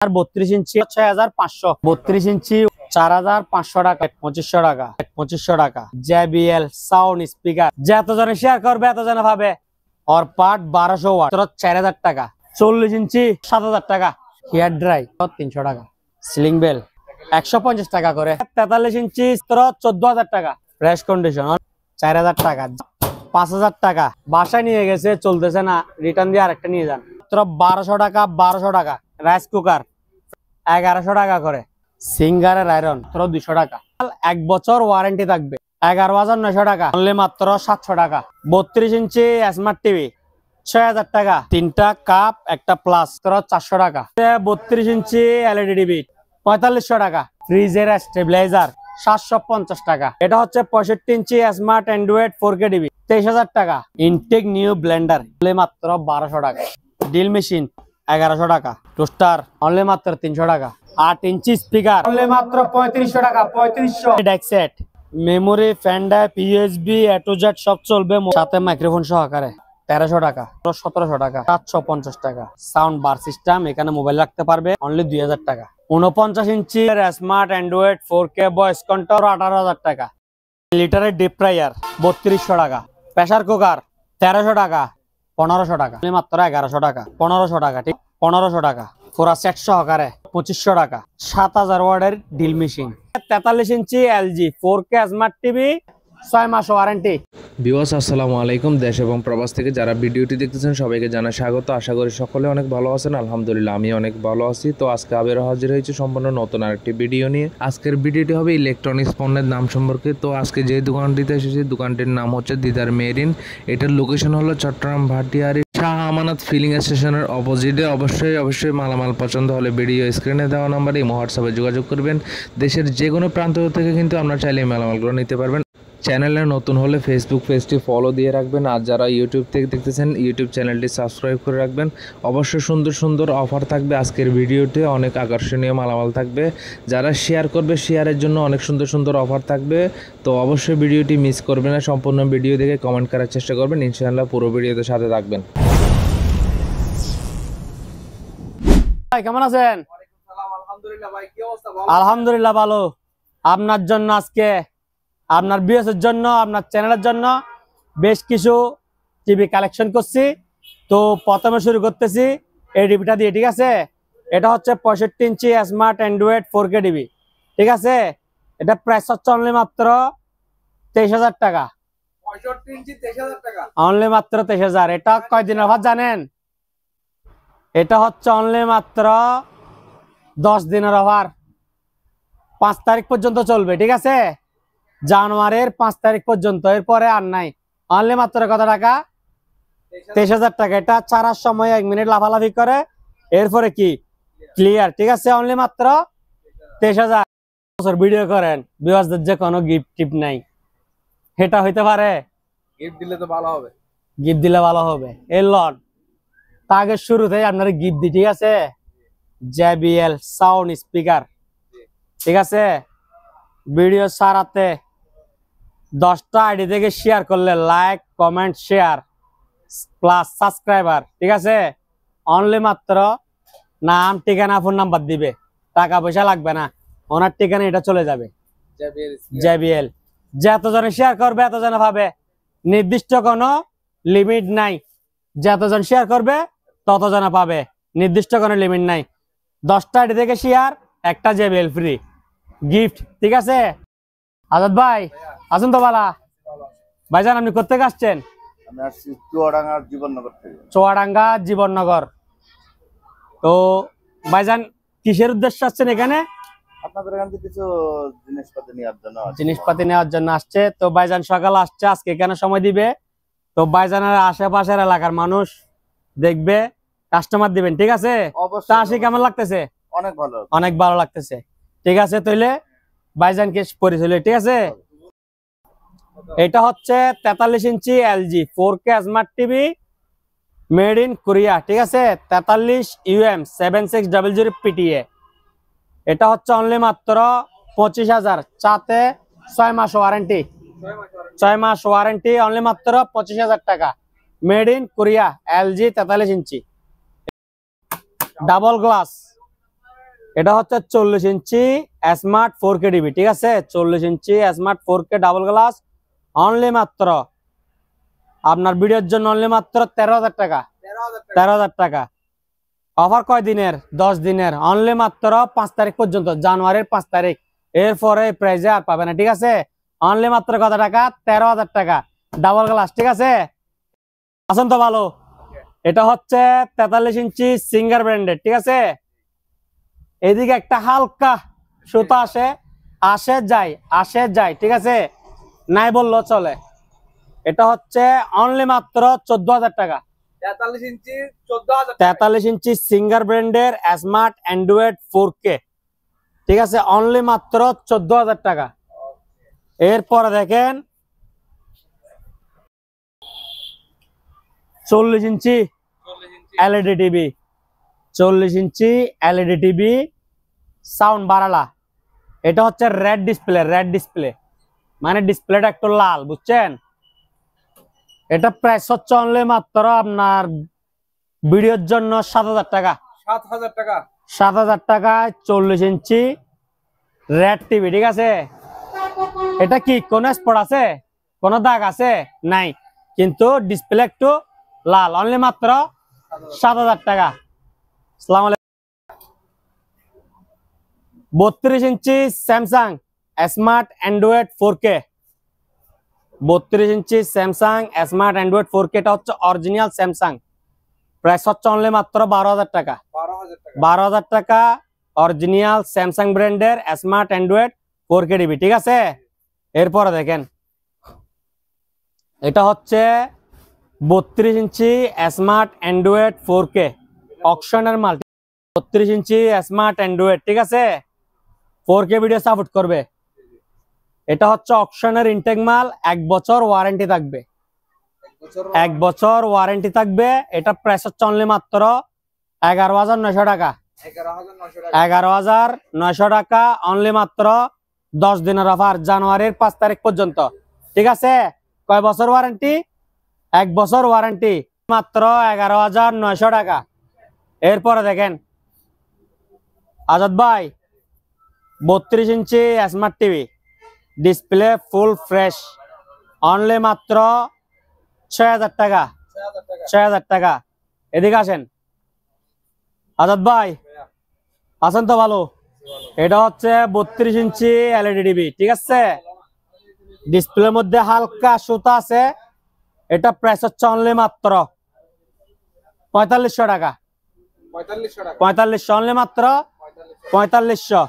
আর 32 ইঞ্চি 6500, 32 ইঞ্চি 4500 টাকা, 2500 টাকা, 2500 টাকা। JBL সাউন্ড স্পিকার যতজনে শেয়ার করবে এতজনে পাবে। और पार्ट 1200 ওয়াট 4000 টাকা। 40 ইঞ্চি 7000 টাকা। হেয়ার ড্রাই 300 টাকা। সিলিং বেল 150 টাকা করে। 43 ইঞ্চি 14000 টাকা। ফ্রেশ কন্ডিশন 4000 টাকা। 5000 টাকা। বাসায় নিয়ে গেছে চলতেছে না, রিটার্ন দিয়ে আরেকটা নিয়ে যান। 1200 টাকা, 1200 টাকা। রাইস কুকার 1100 টাকা করে। সিঙ্গারের আয়রন 200 টাকা। 1 বছর ওয়ারেন্টি থাকবে। 11900 টাকা। অনলি মাত্র 700 টাকা। 32 ইঞ্চি স্মার্ট টিভি 6000 টাকা। 3টা কাপ একটা প্লাস 400 টাকা। 32 ইঞ্চি এলইডি টিভি 4500 টাকা। ফ্রিজের স্টেবিলাইজার 750 টাকা। এটা হচ্ছে 65 ইঞ্চি স্মার্ট অ্যান্ড্রয়েড 4K টিভি 23000 টাকা। ইনটেক নিউ ব্লেন্ডার অনলি মাত্র 1200 টাকা। ড্রিল মেশিন 1100 টাকা। টোস্টার অনলি মাত্র 300 টাকা। 8 ইঞ্চি স্পিকার অনলি মাত্র 3500 টাকা। 3500। Deck set, memory, pen drive, USB, A to Z সব চলবে, সাথে মাইক্রোফোন সহকারে 1300 টাকা। 1700 টাকা। 750 টাকা। সাউন্ড বার সিস্টেম, এখানে মোবাইল রাখতে পারবে অনলি 2000 টাকা। 49 inch smart Android 4K voice control 18000 টাকা। লিটারের ডিপ ফ্রায়ার 3200 টাকা। প্রেসার কুকার 1300 টাকা। 1500 টাকা। মাত্র 1100 টাকা। 1500 টাকা। ঠিক 1500 টাকা। পুরা সেট সহকারে 2500 টাকা। 7000 ওয়াটের drill machine. 43 inch LG 4K smart TV 6 মাস ওয়ারেন্টি। ভিউয়ার্স আসসালামু আলাইকুম। দেশ এবং প্রবাস থেকে যারা ভিডিওটি দেখতেছেন সবাইকে জানাই স্বাগত। আশা করি সকলে অনেক ভালো আছেন। আলহামদুলিল্লাহ আমি অনেক ভালো আছি। তো আজকে আবারও হাজির হয়েছে সম্পূর্ণ নতুন আরেকটি ভিডিও নিয়ে। আজকের ভিডিওটি হবে ইলেকট্রনিক্স পণ্যের নাম সম্পর্কে। তো আজকে যে দোকানটিতে এসেছি দোকানটির নাম হচ্ছে দিদার মেরিন। এটার লোকেশন হলো চট্টগ্রাম ভাটিয়ারি শাহ আমানত ফিলিং স্টেশনের অপোজিটে। অবশ্যই মালামাল পছন্দ হলে ভিডিও স্ক্রিনে দেওয়া নাম্বারে ইমো হোয়াটসঅ্যাপে যোগাযোগ করবেন। দেশের যে কোনো প্রান্ত থেকে কিন্তু আপনারা চাইলে মালামালগুলো নিতে পারবেন। চ্যানেলে নতুন হলে ফেসবুক পেজটি ফলো দিয়ে রাখবেন। আর যারা ইউটিউব থেকে দেখতেছেন ইউটিউব চ্যানেলটি সাবস্ক্রাইব করে রাখবেন। অবশ্যই সুন্দর সুন্দর অফার থাকবে আজকের ভিডিওতে, অনেক আকর্ষণীয় মালামাল থাকবে। যারা শেয়ার করবে শেয়ারের জন্য অনেক সুন্দর সুন্দর অফার থাকবে। তো অবশ্যই ভিডিওটি মিস করবেন না, সম্পূর্ণ ভিডিও দেখে কমেন্ট করার চেষ্টা করবেন। ইনশাআল্লাহ পুরো ভিডিওতে সাথে থাকবেন। ভাই কেমন আছেন? আলহামদুলিল্লাহ ভাই, কি অবস্থা? আলহামদুলিল্লাহ ভালো। আপনার জন্য আজকে আপনার ভিউয়ার্সের জন্য, আপনার চ্যানেলের জন্য বেশ কিছু টিভি কালেকশন করছি। তো প্রথমে শুরু করতেছি এই টিভিটা দিয়ে, ঠিক আছে? এটা হচ্ছে 65 ইঞ্চি স্মার্ট অ্যান্ড্রয়েড 4K টিভি, ঠিক আছে? এটা প্রাইস হচ্ছে অনলি মাত্র 23000 টাকা। 65 ইঞ্চি 23000 টাকা। অনলি মাত্র 23000। এটা কয়দিনের অফার জানেন? এটা হচ্ছে অনলি মাত্র 10 দিনের অফার। 5 তারিখ পর্যন্ত চলবে, ঠিক আছে? জানুয়ারির 5 তারিখ পর্যন্ত, এরপরে আর নাই। অনলি মাত্র কত টাকা? 23000 টাকা। এটা ছাড়ার সময় 1 মিনিট লাফালাফি করে, এরপরে কি ক্লিয়ার, ঠিক আছে? অনলি মাত্র 23000। ভিডিও করেন, ভিউয়ার্সদের যে কোনো গিফট টিপ নাই, এটা হইতে পারে? গিফট দিলে তো ভালো হবে। গিফট দিলে ভালো হবে। এই লট আগে শুরুতেই আপনার গিফট দিই, ঠিক আছে? JBL সাউন্ড স্পিকার, ঠিক আছে? ভিডিও সারাতে 10টা আইডি থেকে শেয়ার করলে like, comment, share plus subscriber, ঠিক আছে? অনলি মাত্র নাম, ঠিকানা, ফোন নাম্বার দিবে, টাকা পয়সা লাগবে না। ওনার ঠিকানা এটা চলে যাবে। JBL যতজনে শেয়ার করবে এতজনে পাবে। নির্দিষ্ট কোনো লিমিট নাই। যতজন শেয়ার করবে ততজনে পাবে, নির্দিষ্ট কোনো লিমিট নাই। 10টা আইডি থেকে শেয়ার, একটা JBL ফ্রি গিফট, ঠিক আছে? আজাদ ভাই আসুন তো বালা। ভাইজান আপনি কোথেকে আসছেন? আমি আসছি চুয়াডাঙ্গা জীবননগর থেকে। চুয়াডাঙ্গা জীবননগর। তো ভাইজান কিসের উদ্দেশ্যে আসছেন এখানে? আপনাদের এখান থেকে কিছু জিনিসপাতি নেওয়ার জন্য। জিনিসপাতি নেওয়ার জন্য আসছে। তো ভাইজান সকালে আসছে, আজকে এখানে সময় দিবে। তো ভাইজানের আশেপাশের এলাকার মানুষ দেখবে, কাস্টমার দিবেন, ঠিক আছে? তা আসি কেমন লাগতেছে? অনেক ভালো, অনেক ভালো লাগতেছে, ঠিক আছে? তাইলে ভাইজানকে পরিচয়, ঠিক আছে? এটা হচ্ছে 43 inch LG 4K smart TV made in Korea, ঠিক আছে? 43 UM 7600 PTA। এটা হচ্ছে অনলি মাত্র 25000, সাথে 6 মাস ওয়ারেন্টি। 6 মাস ওয়ারেন্টি, অনলি মাত্র 25000 টাকা। Made in Korea, LG 43 inch double glass, এটা হচ্ছে 40 ইঞ্চি স্মার্ট 4K টিভি, ঠিক আছে? 40 inch smart 4K double glass, only মাত্র আপনার ভিডিওর জন্য অনলি মাত্র 13,000 টাকা। 13,000 টাকা। অফার কয় দিনের? 10 দিনের। অনলি মাত্র 5 তারিখ পর্যন্ত, জানুয়ারির 5 তারিখ। এরপরে এই প্রাইজে আর পাবে না, ঠিক আছে? অনলি মাত্র কত টাকা? 13,000 টাকা ডাবল গ্লাস, ঠিক আছে? আছেন তো ভালো? এটা হচ্ছে 43 ইঞ্চি সিঙ্গার ব্র্যান্ডের, ঠিক আছে? এদিকে একটা হালকা সুতা আসে যায়, ঠিক আছে? নাই বললো চলে। এটা হচ্ছে অনলি মাত্র 14,000 টাকা। 43 ইঞ্চি 14,000 টাকা। 43 ইঞ্চি সিঙ্গার ব্র্যান্ডের স্মার্ট অ্যান্ড্রয়েড 4K, ঠিক আছে? অনলি মাত্র 14,000 টাকা। এরপরে দেখেন 40 inch LED TV, 40 inch LED TV, sound বাড়ালা। এটা হচ্ছে রেড ডিসপ্লে, মানে ডিসপ্লেটা একটু লাল, বুঝছেন? এটা প্রাইস হচ্ছে অনলি মাত্র আপনার ভিডিওর জন্য 7,000 টাকা। 7,000 টাকা। 7,000 টাকায় 40 ইঞ্চি রেড টিভি, ঠিক আছে? এটা কি কোন স্পট আছে? কোন দাগ আছে? নাই, কিন্তু ডিসপ্লে একটু লাল। অনলি মাত্র 7,000 টাকা। আসসালামু আলাইকুম। 32 ইঞ্চি স্যামসাং স্মার্ট অ্যান্ড্রয়েড 4K, 32 ইঞ্চি স্যামসাং স্মার্ট অ্যান্ড্রয়েড 4K, এটা হচ্ছে অরিজিনাল স্যামসাং। প্রাইস হচ্ছে অনলি মাত্র 12,000 টাকা। 12,000 টাকা। 12,000 টাকা অরিজিনাল স্যামসাং ব্র্যান্ডের স্মার্ট অ্যান্ড্রয়েড 4K টিভি, ঠিক আছে? এরপরে দেখেন এটা হচ্ছে 32 ইঞ্চি স্মার্ট অ্যান্ড্রয়েড 4K অকশনের মাল। 32 ইঞ্চি স্মার্ট অ্যান্ড্রয়েড, ঠিক আছে? 4K ভিডিও সাপোর্ট করবে। এটা হচ্ছে অকশনের ইনটেক মাল, 1 বছর ওয়ারেন্টি থাকবে। 1 বছর ওয়ারেন্টি থাকবে। এটা প্রাইস হচ্ছে অনলি মাত্র 11,900 টাকা। 11,900 টাকা। 11,900 টাকা অনলি মাত্র 10 দিনের অফার, জানুয়ারির 5 তারিখ পর্যন্ত, ঠিক আছে? কয় বছর ওয়ারেন্টি? 1 বছর ওয়ারেন্টি, মাত্র 11,900 টাকা। এরপরে দেখেন আজাদ ভাই 32 inch smart TV, display full fresh, only মাত্র 6,000 টাকা। 6,000 টাকা। 6,000 টাকা। এদিকে আসেন আজাদ ভাই, আছেন তো ভালো? এটা হচ্ছে 32 ইঞ্চি এলইডি টিভি, ঠিক আছে? ডিসপ্লের মধ্যে হালকা সুতা আছে। এটা প্রাইস হচ্ছে অনলি মাত্র 4500 টাকা। 4500 টাকা। 4500, অনলি মাত্র 4500।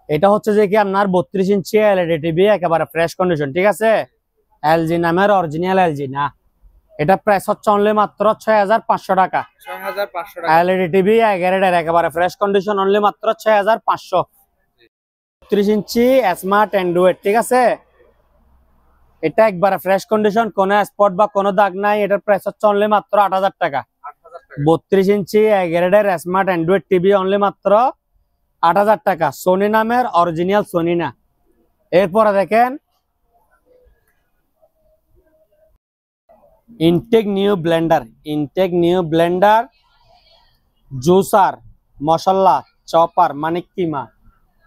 এটা হচ্ছে যে কি আপনার 32 ইঞ্চি এলইডি টিভি, একেবারে ফ্রেশ কন্ডিশন, ঠিক আছে? এলজি নামের অরিজিনাল এলজি না। এটা প্রাইস হচ্ছে অনলি মাত্র 6,500 টাকা। 6,500 টাকা। এলইডি টিভি এগারেডের একেবারে ফ্রেশ কন্ডিশন, অনলি মাত্র 6,500। 32 ইঞ্চি স্মার্ট অ্যান্ড্রয়েড, ঠিক আছে? এটা একবারে ফ্রেশ কন্ডিশন, কোনো স্পট বা কোনো দাগ নাই। এটার প্রাইস হচ্ছে অনলি মাত্র 8,000 টাকা। 8,000 টাকা। 32 ইঞ্চি এগারেডের স্মার্ট অ্যান্ড্রয়েড টিভি অনলি মাত্র 8,000 টাকা। সোনি নামের অরিজিনাল সোনি না। এরপরে দেখেন ইনটেক নিউ ব্লেন্ডার, জুসার, মশলা, চপার, মানে কিমা,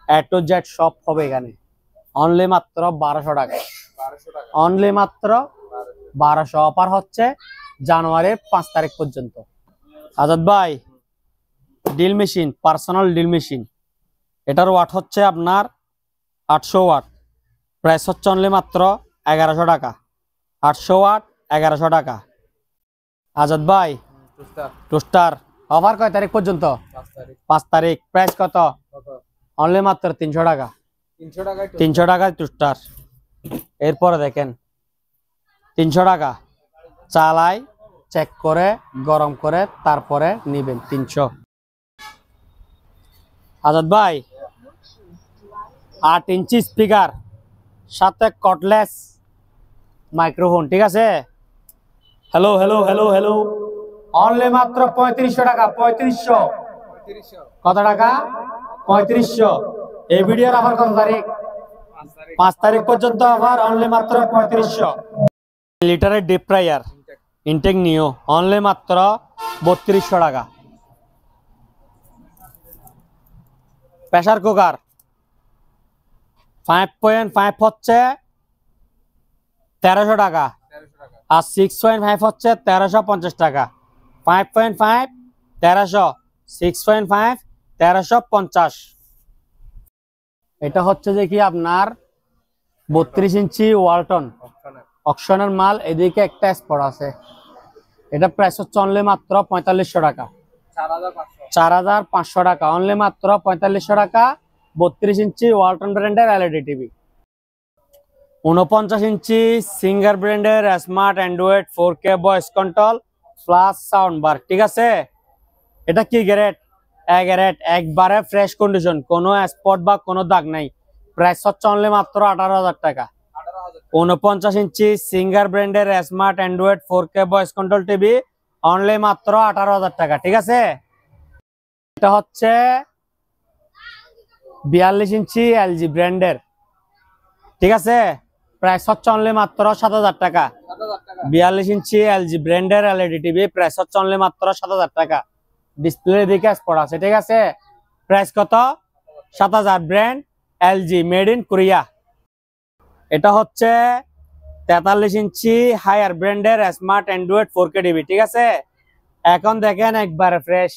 এ টু জেড সব হবে এখানে। অনলি মাত্র 1200 টাকা। 1200 টাকা। অনলি মাত্র 1200। অফার হচ্ছে জানুয়ারির 5 তারিখ পর্যন্ত। আজাদ ভাই deal machine, personal deal machine, এটার ওয়াট হচ্ছে আপনার 800 ওয়াট। প্রাইস হচ্ছে অনলি মাত্র 1100 টাকা। 800 ওয়াট 1100 টাকা। আজাদ ভাই টোস্টার, অফার কয় তারিখ পর্যন্ত? 5 তারিখ। 5 তারিখ। প্রাইস কত? কত? অনলি মাত্র 300 টাকা। 300 টাকায় 300 টাকায় টোস্টার। এরপরে দেখেন 300 টাকা চালাই, চেক করে গরম করে তারপরে নিবেন 300। আজাদ ভাই 8 ইঞ্চি স্পিকার, সাথে কর্ডলেস মাইক্রোফোন, ঠিক আছে? Hello hello hello hello, only মাত্র 3500 টাকা। 3500। 3500। কত টাকা? 3500। এই ভিডিওর অফার কত তারিখ? 5 তারিখ। 5 তারিখ পর্যন্ত অফার, অনলি মাত্র 3500। লিটারের ডিপ ফ্রায়ার ইনটেক নিও, অনলি মাত্র 3200 টাকা। প্রেসার কুকার 5.5 হচ্ছে 1300 টাকা, 1300 টাকা। আর 6.5 হচ্ছে 1350 টাকা। 5.5 1300, 6.5 1350। এটা হচ্ছে যে কি আপনার 32 ইঞ্চি ওয়ালটন অপশনের অকশনের মাল। এদিকে একটা স্পট আছে। এটা প্রাইস হচ্ছে অনলি মাত্র 4500 টাকা, 4500। 4500 টাকা, অনলি মাত্র 4500 টাকা। 32 ইঞ্চি ওয়ালটন ব্র্যান্ডের এলইডি টিভি। 49 ইঞ্চি সিঙ্গার ব্র্যান্ডের smart Android 4K voice control plus sound bar. ঠিক আছে, এটা কি গ্রেড? এ গ্রেড, একবারে ফ্রেশ কন্ডিশন, কোনো স্পট বা কোনো দাগ নাই। প্রাইস হচ্ছে অনলি মাত্র 18000 টাকা। 18000। 49 ইঞ্চি সিঙ্গার ব্র্যান্ডের smart Android 4K voice control TV, only মাত্র 18000 টাকা। ঠিক আছে, এটা হচ্ছে 42 ইঞ্চি এলজি ব্র্যান্ডের। ঠিক আছে, প্রাইস হচ্ছে অনলি মাত্র 7000 টাকা। 7000 টাকা। 42 ইঞ্চি এলজি ব্র্যান্ডের এলইডি টিভি, প্রাইস হচ্ছে অনলি মাত্র 7000 টাকা। ডিসপ্লে দিকে স্পট আছে। ঠিক আছে, প্রাইস কত? 7000। Brand LG, made in Korea. এটা হচ্ছে 43 ইঞ্চি হায়ার ব্র্যান্ডের স্মার্ট অ্যান্ড্রয়েড 4K টিভি। ঠিক আছে, এখন দেখেন একবারে ফ্রেশ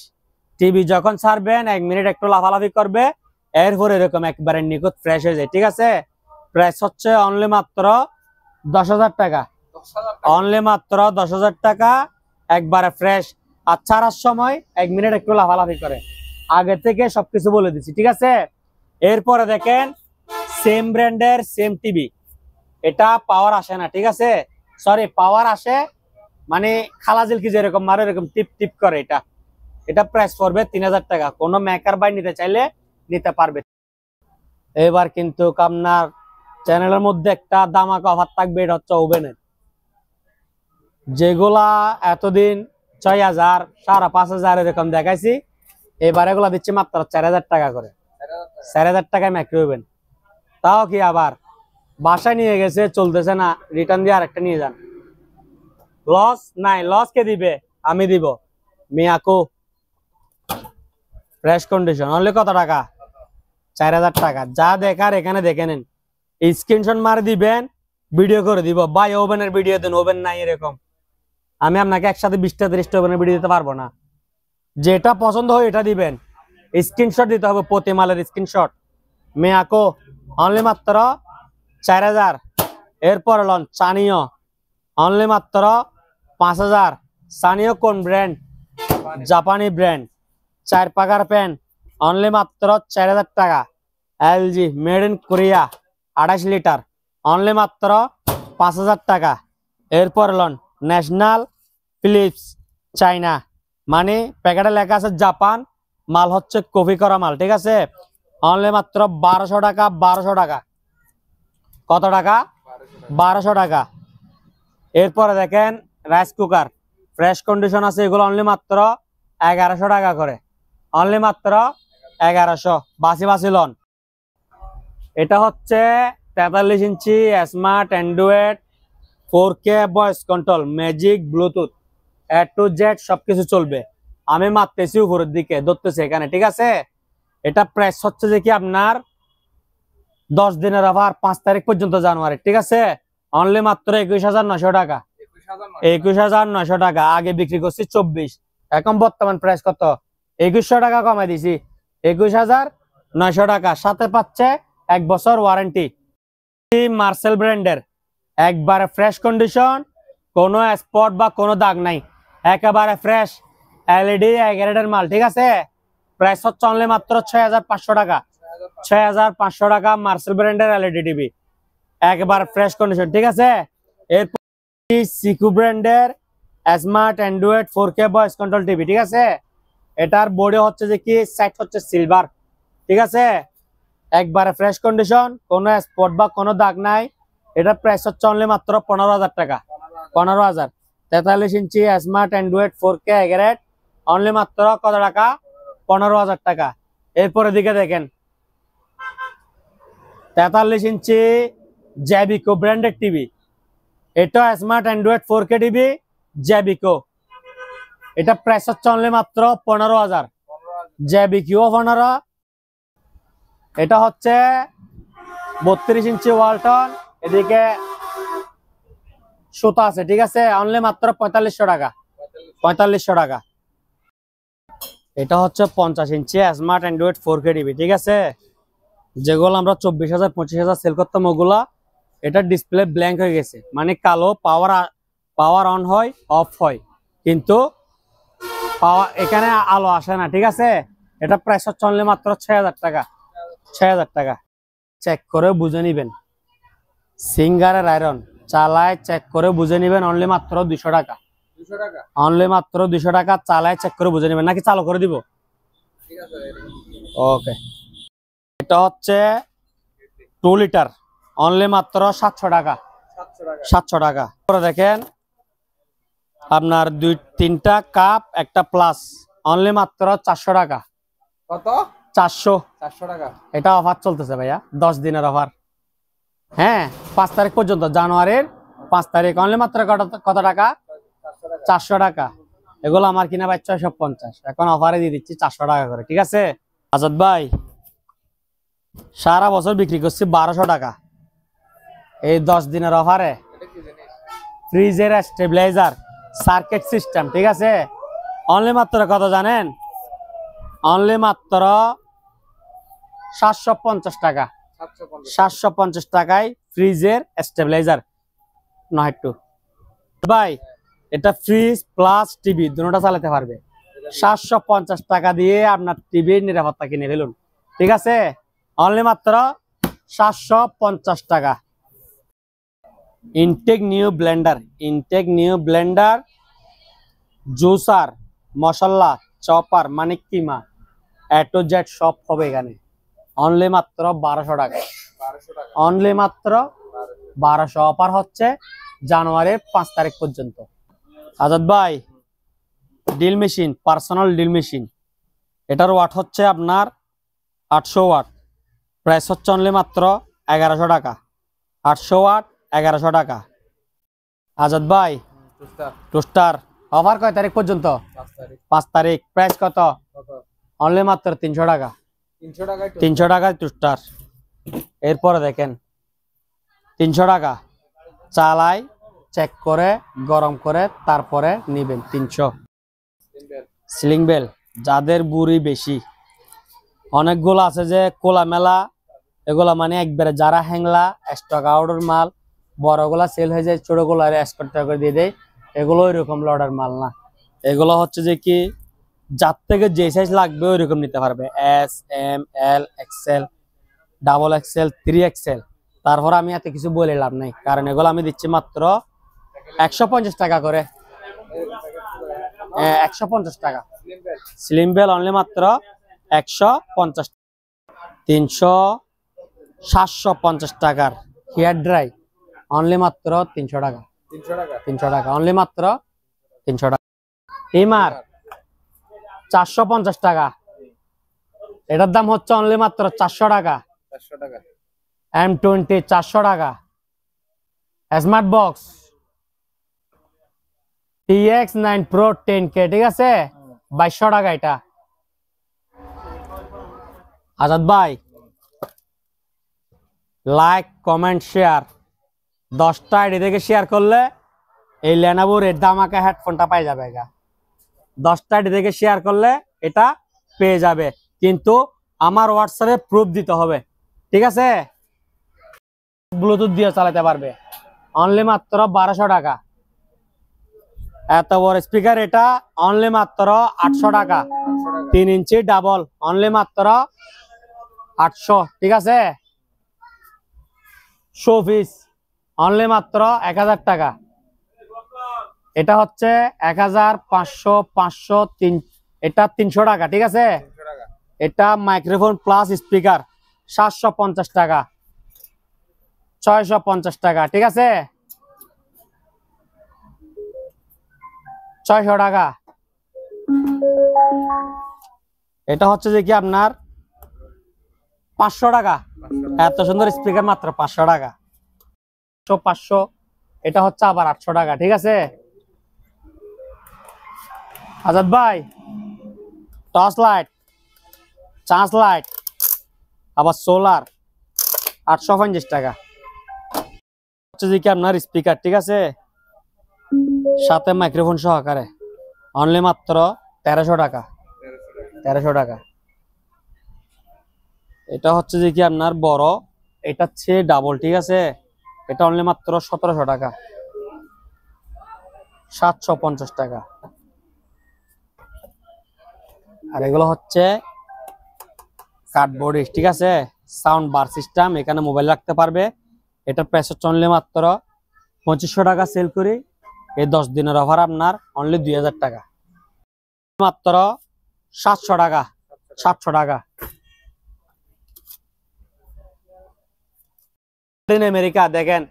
টিভি। যখন ছাড়বেন 1 মিনিট একটু লাফালাফি করবে, এরপর এরকম একবারে নিখুঁত ফ্রেশ হয়ে যায়। ঠিক আছে, প্রাইস হচ্ছে অনলি মাত্র 10000 টাকা। 10000 টাকা। অনলি মাত্র 10000 টাকা, একবারে ফ্রেশ। আর ছাড়ার সময় 1 মিনিট একটু লাফালাফি করে, আগে থেকে সবকিছু বলে দিচ্ছি। ঠিক আছে, এরপরে দেখেন সেম ব্র্যান্ডের সেম টিভি। এটা পাওয়ার আসে না। ঠিক আছে, সরি, পাওয়ার আসে মানে খালাজিল কি যেরকম মারে এরকম টিপ টিপ করে। এটা প্রাইস পড়বে 3000 টাকা। কোনো মেকার বাই নিতে চাইলে নিতে পারবে। এবার কিন্তু আপনার চ্যানেলের মধ্যে একটা দামাকা অফার থাকবে, এটা হচ্ছে ওভেনের। যেগুলা এতদিন 6000, 5500 এরকম দেখাইছি, এবার এগুলা দিচ্ছি মাত্র 4000 টাকা করে। 4000 টাকায় মাইক্রো ওভেন। তাও কি আবার বাসায় নিয়ে গেছে, চলতেছে না, রিটার্ন দিয়ে আরেকটা নিয়ে যান। লস নাই, লস কে দিবে? আমি দিব। মিয়াকো ফ্রেশ কন্ডিশন, অনলি কত টাকা? 4000 টাকা। যা দেখার এখানে দেখে নেন, স্ক্রিনশট মার দিবেন, ভিডিও করে দিব। ভাই ওভেনের ভিডিও দেন, ওভেন নাই এরকম। আমি আপনাকে একসাথে 20টা 30টা ওভেনের ভিডিও দিতে পারবো না। যেটা পছন্দ হয় এটা দিবেন, স্ক্রিনশট দিতে হবে, প্রতি মালের স্ক্রিনশট। মিয়াকো অনলি মাত্র 4000। এরপর লন চানিও, অনলি মাত্র 5000। সানিও কোন ব্র্যান্ড? জাপানি ব্র্যান্ড। 4 পাকার প্যান, অনলি মাত্র 4000 টাকা। LG, made in Korea, 28 litre, only মাত্র 5000 টাকা। এরপর লন ন্যাশনাল ফিলিপস, চাইনা, মানে প্যাকেটে লেখা আছে জাপান, মাল হচ্ছে কপি করা মাল। ঠিক আছে, অনলি মাত্র 1200 টাকা। 1200 টাকা। কত টাকা? 1200 টাকা। এরপরে দেখেন রাইস কুকার, ফ্রেশ কন্ডিশন আছে, এগুলো অনলি মাত্র 1100 টাকা করে। অনলি মাত্র 1100। বাসি বাসি লন। এটা হচ্ছে 43 inch smart Android 4K voice control, magic, Bluetooth, A to Z সবকিছু চলবে। আমি মারতেছি উপরের দিকে, ধরতেছি এখানে। ঠিক আছে, এটা প্রাইস হচ্ছে যে কি আপনার 10 দিনের অফার, 5 তারিখ পর্যন্ত জানুয়ারি। ঠিক আছে, অনলি মাত্র 21900 টাকা। 21900 টাকা। আগে বিক্রি করছি 24, এখন বর্তমান প্রাইস কত? 2100 টাকা কমাই দিছি, 21900 টাকা। সাথে পাচ্ছে 1 বছর ওয়ারেন্টি। মার্সেল ব্র্যান্ডের একবারে ফ্রেশ কন্ডিশন, কোনো স্পট বা কোনো দাগ নাই, একেবারে ফ্রেশ এলইডি গ্রেডের মাল। ঠিক আছে, প্রাইস হচ্ছে অনলি মাত্র 6500 টাকা। 6500 টাকা মার্সেল ব্র্যান্ডের এলইডি টিভি, একবার ফ্রেশ কন্ডিশন। ঠিক আছে, এরপর সিকু ব্র্যান্ডের smart Android 4K voice control TV. ঠিক আছে, এটার বডি হচ্ছে যে কি সাইড হচ্ছে সিলভার। ঠিক আছে, একবারে ফ্রেশ কন্ডিশন, কোনো স্পট বা কোনো দাগ নাই। এটার প্রাইস হচ্ছে অনলি মাত্র 15000 টাকা। 15000। 43 inch smart Android 4K grade, only মাত্র কত টাকা? 15000 টাকা। এরপরে দিকে দেখেন 43 ইঞ্চি জ্যাবিকো ব্র্যান্ডেড টিভি। এটা স্মার্ট অ্যান্ড্রয়েড 4K টিভি জ্যাবিকো। এটা প্রাইস হচ্ছে অনলি মাত্র 15000। জ্যাবিকো 15, এটা হচ্ছে 32 ইঞ্চি ওয়ালটন, এদিকে সুতা আছে, ঠিক আছে, অনলি মাত্র 4500 টাকা, 4500 টাকা। এটা হচ্ছে 50 ইঞ্চি স্মার্ট অ্যান্ড্রয়েড 4K টিভি, ঠিক আছে, যেগুলো আমরা 24,000 25,000 সেল করতাম, ওগুলা এটা ডিসপ্লে ব্ল্যাঙ্ক হয়ে গেছে, মানে কালো, পাওয়ার অন হয় অফ হয়, কিন্তু এখানে আলো আসে না, ঠিক আছে। এটা প্রাইস হচ্ছে অনলি মাত্র 6000 টাকা, 6000 টাকা। চেক করে বুঝে নিবেন, সিঙ্গারের আয়রন চালায় চেক করে বুঝে নিবেন, অনলি মাত্র 200 টাকা, 200 টাকা। অনলি মাত্র 200 টাকা, চালায় চেক করে বুঝে নিবেন, নাকি চালু করে দিব? ঠিক আছে। ওকে। এটা হচ্ছে 2 লিটার, অনলি মাত্র 700 টাকা, 700 টাকা। 700 টাকা। পরে দেখেন আপনার 2-3টা কাপ একটা প্লাস, অনলি মাত্র 400 টাকা, কত? 400। 400 টাকা। এটা অফার চলতেছে ভাইয়া, 10 দিনের অফার, হ্যাঁ, 5 তারিখ পর্যন্ত, জানুয়ারির 5 তারিখ, অনলি মাত্র কত টাকা? 400 টাকা। এগুলো আমার কিনা ভাই 650, এখন অফারে দিয়ে দিচ্ছি 400 টাকা করে, ঠিক আছে। আজাদ ভাই সারা বছর বিক্রি করছি 1200 টাকা, এই 10 দিনের অফারে এটা কি জিনিস? ফ্রিজের স্টেবিলাইজার সার্কিট সিস্টেম, ঠিক আছে, অনলি মাত্র কত জানেন? অনলি মাত্র 750 টাকা, 750। 750 টাকায় ফ্রিজের স্টেবিলাইজার। নয় একটু ভাই, এটা ফ্রিজ প্লাস টিভি দুটোটা চালাতে পারবে, 750 টাকা দিয়ে আপনার টিভির নিরাপত্তা কিনে ফেলুন, ঠিক আছে, অনলি মাত্র 750 টাকা। ইনটেক নিউ ব্লেন্ডার, জুসার, মশলা, চপার, মানে কিমা, এ টু জেড সব হবে এখানে, অনলি মাত্র 1200 টাকা, 1200 টাকা। অনলি মাত্র 1200। অফার হচ্ছে জানুয়ারির 5 তারিখ পর্যন্ত। আজাদ ভাই deal machine, personal deal machine, এটার ওয়াট হচ্ছে আপনার 800 ওয়াট, প্রাইস হচ্ছে অনলি মাত্র 1100 টাকা, 800 ওয়াট 1100 টাকা। আজাদ ভাই টুস্টার টোস্টার, অফার কয় তারিখ পর্যন্ত? 5 তারিখ। 5 তারিখ, প্রাইস কত? কত? অনলি মাত্র 300 টাকা, 300 টাকায় 300 টাকায় টোস্টার। এরপরে দেখেন 300 টাকা, চালাই চেক করে গরম করে তারপরে নিবেন 300। সিম্পল। সিলিং বেল, যাদের বুড়ি বেশি, অনেকগুলো আছে যে কোলা মেলা, এগুলা মানে একবারে যারা হ্যাংলা স্টক আউটের মাল, বড়গুলা সেল হয়ে যায়, ছোটগুলো এক্সপোর্ট করে দিয়ে দেয়, এগুলো ওইরকম লডার মাল না, এগুলো হচ্ছে যে কি যার থেকে যে সাইজ লাগবে ওইরকম নিতে পারবে, এস, এম, এল, এক্সেল, ডাবল এক্সেল, 3XL। তারপর আমি এত কিছু বলে লাভ নাই, কারণ এগুলো আমি দিচ্ছি মাত্র 150 টাকা করে, 150 টাকা। সিম্পল। স্লিম বেল অনলি মাত্র 150, 750 টাকার হেয়ার ড্রাই, অনলি মাত্র 300 টাকা, 300 টাকা। 300 টাকা, অনলি মাত্র 300 টাকা। টিমার 450 টাকা, এটার দাম হচ্ছে অনলি মাত্র 400 টাকা। 400 টাকা। M20 400 টাকা। Smart box TX9 Pro 10K, ঠিক আছে, 2200 টাকা এটা। আজাদ ভাই লাইক কমেন্ট শেয়ার 10টা আইডি থেকে শেয়ার করলে এই Lenovo রেড ধামাকা হেডফোনটা পাই যাবে, 10টা আইডি থেকে শেয়ার করলে এটা পেয়ে যাবে, কিন্তু আমার হোয়াটসঅ্যাপে প্রুফ দিতে হবে, ঠিক আছে, ব্লুটুথ দিয়ে চালাতে পারবে, অনলি মাত্র 1200 টাকা। এত বড় স্পিকার এটা অনলি মাত্র 800 টাকা, 3 ইঞ্চি ডাবল, অনলি মাত্র 800, ঠিক আছে। শোপিস অনলি মাত্র 1000 টাকা, এটা হচ্ছে 1500, 500, এটা 300 টাকা, ঠিক আছে। 300 টাকা। এটা মাইক্রোফোন প্লাস স্পিকার 750 টাকা, 650 টাকা, ঠিক আছে, 600 টাকা। এটা হচ্ছে যে কি আপনার 500 টাকা, এত সুন্দর স্পিকার মাত্র 500 টাকা, 500, এটা হচ্ছে আবার 800 টাকা, ঠিক আছে। আজাদ ভাই টর্চ লাইট, চার্জ লাইট আবার সোলার 850 টাকা। হচ্ছে যে কি আপনার স্পিকার, ঠিক আছে, সাথে মাইক্রোফোন সহকারে, অনলি মাত্র 1300 টাকা। 1300 টাকা। এটা হচ্ছে যে কি আপনার বড়, এটা হচ্ছে ডাবল, ঠিক আছে, এটা অনলি মাত্র 1700 টাকা, 750 টাকা। আর এগুলো হচ্ছে কার্ডবোর্ড, ঠিক আছে, সাউন্ড বার সিস্টেম, এখানে মোবাইল রাখতে পারবে। এটা প্রাইস হচ্ছে অনলি মাত্র 2500 টাকা সেল করি। এই 10 দিনের অফার আপনার অনলি 2000 টাকা, মাত্র 700 টাকা। 700 টাকা। আমেরিকা দেখেন,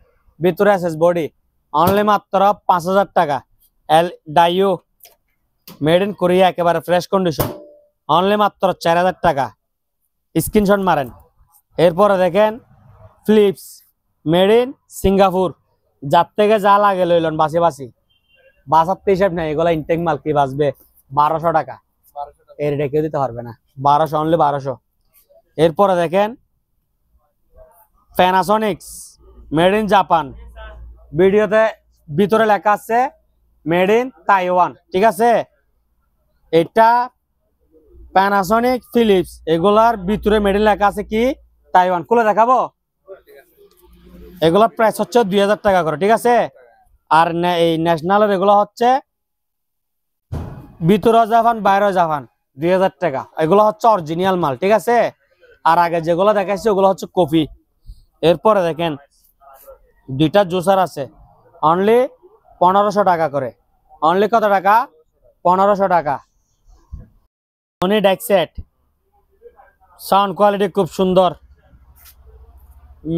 ভিতরে এসএস বডি, অনলি মাত্র 5000 টাকা। এল ডাইও, মেড ইন কোরিয়া, একেবারে ফ্রেশ কন্ডিশন, অনলি মাত্র 4000 টাকা। স্ক্রিনশট মারেন। এরপরে দেখেন ফিলিপস, মেড ইন সিঙ্গাপুর, যার থেকে যা লাগে লইলন, বাসি বাসি বাসাতে হিসাব নেই, এগুলা ইনটেক মাল, কি বাঁচবে 1200 টাকা। এর এটা কেউ দিতে পারবে না, 1200, অনলি 1200। এরপরে দেখেন প্যানাসোনিক্স, মেড ইন জাপান, ভিডিওতে ভিতরে লেখা আছে মেড ইন তাইওয়ান, ঠিক আছে। এটা প্যানাসোনিক, ফিলিপস, এগুলার ভিতরে মেড ইন লেখা আছে কি তাইওয়ান। খুলে দেখাবো। এগুলোর প্রাইস হচ্ছে 2000 টাকা করে, ঠিক আছে। আর এই ন্যাশনালের এগুলো হচ্ছে ভিতরে জাপান, বাইরে জাপান, 2000 টাকা। এগুলো হচ্ছে অরিজিনাল মাল, ঠিক আছে। আর আগে যেগুলো দেখাইছে ওগুলো হচ্ছে কপি। এরপরে দেখেন দুইটা জুসার আছে, অনলি 1500 টাকা করে। অনলি কত টাকা? 1500 টাকা। সনি ডেক্সেট, সাউন্ড কোয়ালিটি খুব সুন্দর,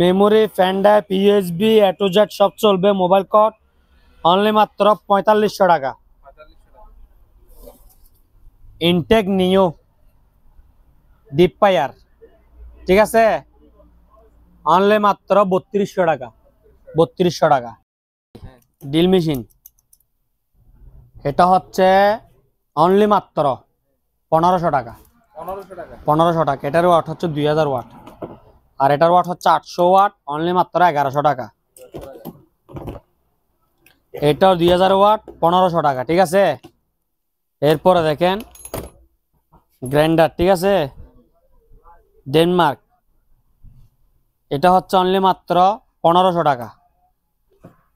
memory, pen drive, USB, A to Z সব চলবে। মোবাইল কট অনলি মাত্র 4500 টাকা। ইনটেক নিও ডিপ ফায়ার, ঠিক আছে, অনলি মাত্র 3200 টাকা। 3200 টাকা। ডিল মেশিন, এটা হচ্ছে অনলি মাত্র 1500 টাকা। 1500 টাকা। 1500 টাকা। এটার ওয়াট হচ্ছে 2000 ওয়াট, আর এটার ওয়াট হচ্ছে 800 ওয়াট, অনলি মাত্র 1100 টাকা। এটাও 2000 ওয়াট, 1500 টাকা, ঠিক আছে। এরপরে দেখেন গ্রাইন্ডার, ঠিক আছে, ডেনমার্ক, এটা হচ্ছে অনলি মাত্র 1500 টাকা।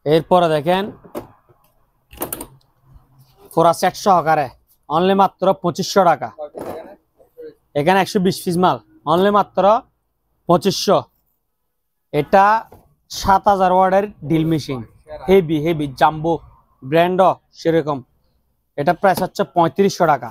এরপরে দেখেন পুরা সেট সহকারে, অনলি মাত্র 2500 টাকা। এখানে 120 পিস মাল, অনলি মাত্র 2500। এটা 7000 ওয়াটের deal machine, heavy heavy jumbo brand সেরকম। এটা প্রাইস হচ্ছে 3500 টাকা।